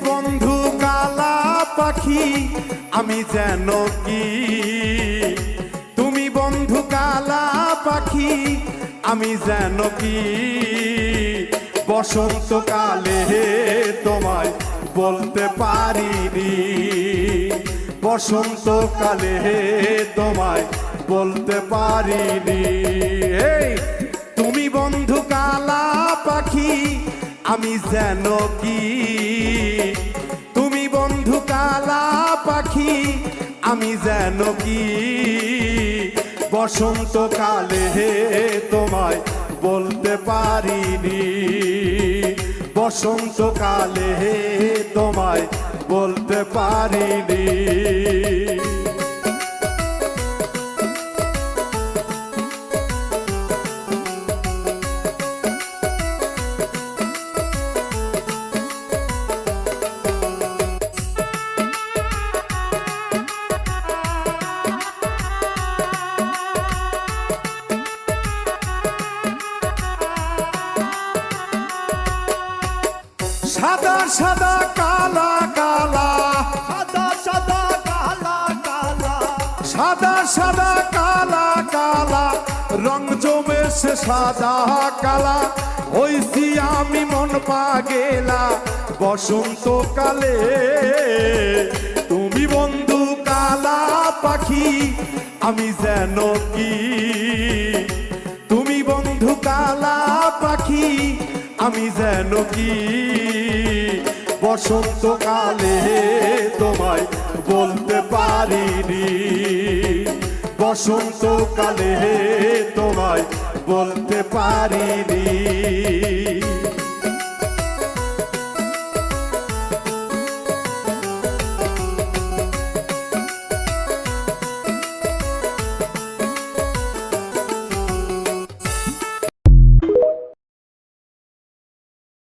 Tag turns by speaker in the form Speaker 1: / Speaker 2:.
Speaker 1: বন্ধু কালা পাখি আমি যেন কি, তুমি বন্ধু কালা পাখি আমি যেন কি, বসন্তকালে তোমায় বলতে পারিনি, বসন্তকালে তোমায় বলতে পারিনি। তুমি বন্ধু কালা পাখি আমি যেন কি, তুমি বন্ধু কালা পাখি আমি যেন কি, বসন্তকালে তোমায় বলতে পারিনি, বসন্তকালে তোমায় বলতে পারিনি। সাদা সাদা কালা কালা,
Speaker 2: সাদা সাদা কালা কালা,
Speaker 1: সাদা সাদা কালা কালা, রং জমেছে সাদা কালা, হইছি আমি মন পাগেলা বসন্তকালে। তুমি বন্ধু কালা পাখি আমি যেন কি, তুমি বন্ধু কালা পাখি আমি যেন কি, বসন্তকালে তোমায় বলতে পারিনি, বসন্তকালে তোমায় বলতে পারিনি।